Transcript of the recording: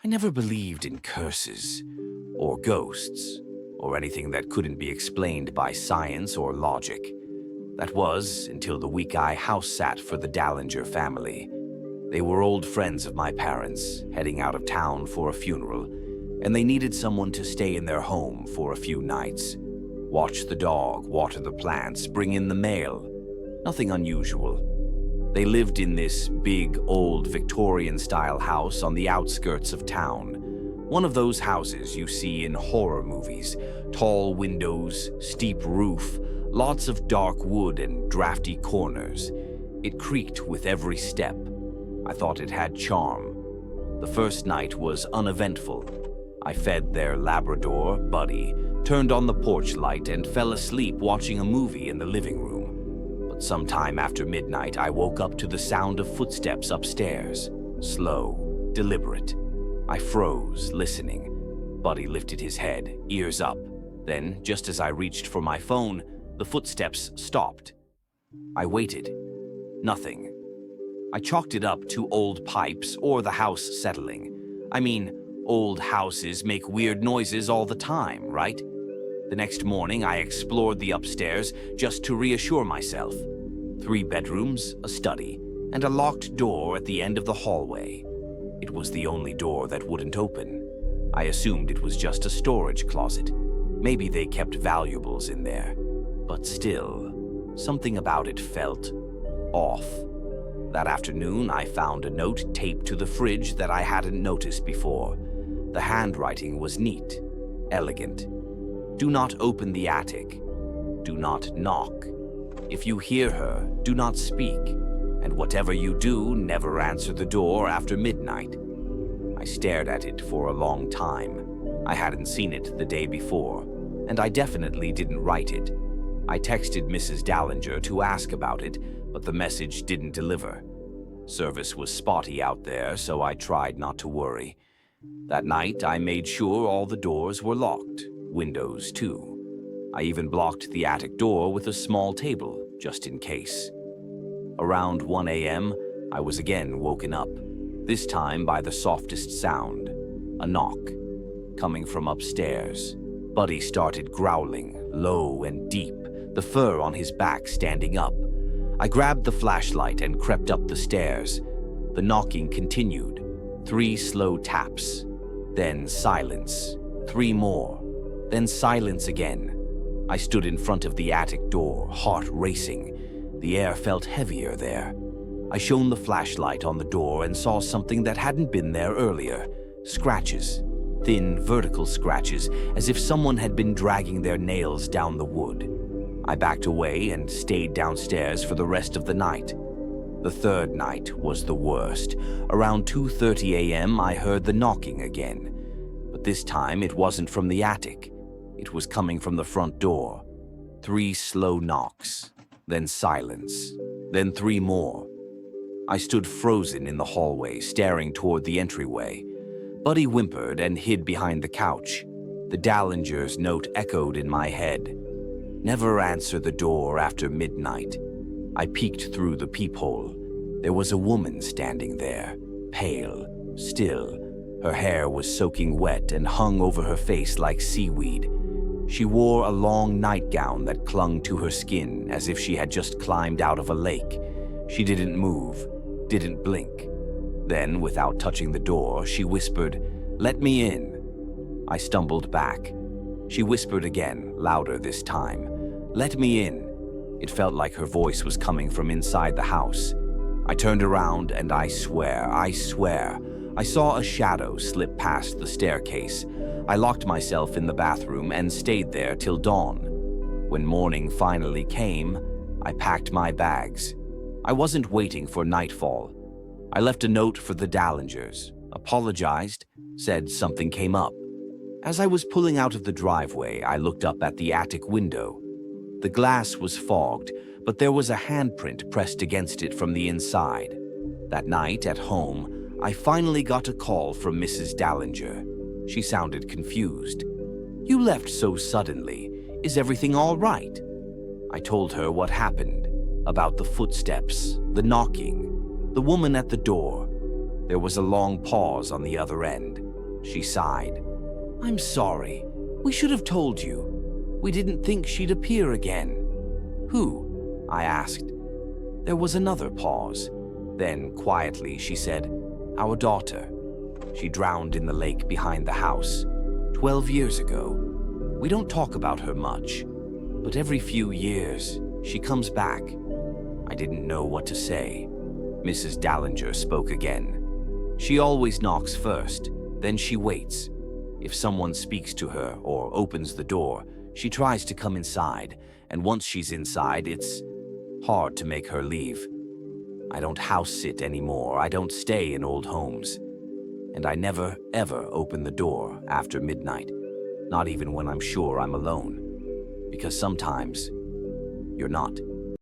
I never believed in curses, or ghosts, or anything that couldn't be explained by science or logic. That was until the week I house sat for the Dallinger family. They were old friends of my parents, heading out of town for a funeral, and they needed someone to stay in their home for a few nights. Watch the dog, water the plants, bring in the mail. Nothing unusual. They lived in this big, old Victorian-style house on the outskirts of town. One of those houses you see in horror movies. Tall windows, steep roof, lots of dark wood and drafty corners. It creaked with every step. I thought it had charm. The first night was uneventful. I fed their Labrador, Buddy, turned on the porch light, and fell asleep watching a movie in the living room. But sometime after midnight, I woke up to the sound of footsteps upstairs. Slow, deliberate. I froze, listening. Buddy lifted his head, ears up. Then, just as I reached for my phone, the footsteps stopped. I waited. Nothing. I chalked it up to old pipes or the house settling. I mean, old houses make weird noises all the time, right? The next morning, I explored the upstairs just to reassure myself. 3 bedrooms, a study, and a locked door at the end of the hallway. It was the only door that wouldn't open. I assumed it was just a storage closet. Maybe they kept valuables in there. But still, something about it felt off. That afternoon, I found a note taped to the fridge that I hadn't noticed before. The handwriting was neat, elegant. Do not open the attic. Do not knock. If you hear her, do not speak. And whatever you do, never answer the door after midnight. I stared at it for a long time. I hadn't seen it the day before, and I definitely didn't write it. I texted Mrs. Dallinger to ask about it, but the message didn't deliver. Service was spotty out there, so I tried not to worry. That night, I made sure all the doors were locked, windows too. I even blocked the attic door with a small table, just in case. Around 1 a.m., I was again woken up, this time by the softest sound, a knock, coming from upstairs. Buddy started growling, low and deep, the fur on his back standing up. I grabbed the flashlight and crept up the stairs. The knocking continued. 3 slow taps, then silence. 3 more, then silence again. I stood in front of the attic door, heart racing. The air felt heavier there. I shone the flashlight on the door and saw something that hadn't been there earlier. Scratches, thin vertical scratches, as if someone had been dragging their nails down the wood. I backed away and stayed downstairs for the rest of the night. The third night was the worst. Around 2:30 a.m., I heard the knocking again. But this time, it wasn't from the attic. It was coming from the front door. 3 slow knocks, then silence, then 3 more. I stood frozen in the hallway, staring toward the entryway. Buddy whimpered and hid behind the couch. The Dallinger's note echoed in my head. Never answer the door after midnight. I peeked through the peephole. There was a woman standing there, pale, still. Her hair was soaking wet and hung over her face like seaweed. She wore a long nightgown that clung to her skin as if she had just climbed out of a lake. She didn't move, didn't blink. Then, without touching the door, she whispered, "Let me in." I stumbled back. She whispered again, louder this time, "Let me in." It felt like her voice was coming from inside the house. I turned around and I swear, I saw a shadow slip past the staircase. I locked myself in the bathroom and stayed there till dawn. When morning finally came, I packed my bags. I wasn't waiting for nightfall. I left a note for the Dallingers, apologized, said something came up. As I was pulling out of the driveway, I looked up at the attic window. The glass was fogged, but there was a handprint pressed against it from the inside. That night at home, I finally got a call from Mrs. Dallinger. She sounded confused. "You left so suddenly. Is everything all right?" I told her what happened, about the footsteps, the knocking, the woman at the door. There was a long pause on the other end. She sighed. I'm sorry. We should have told you. We didn't think she'd appear again. Who? I asked. There was another pause. Then, quietly, she said, Our daughter. She drowned in the lake behind the house 12 years ago. We don't talk about her much, but every few years, she comes back. I didn't know what to say. Mrs. Dallinger spoke again. She always knocks first, then she waits. If someone speaks to her or opens the door, she tries to come inside, and once she's inside, it's hard to make her leave. I don't house sit anymore. I don't stay in old homes. And I never, ever open the door after midnight, not even when I'm sure I'm alone. Because sometimes, you're not.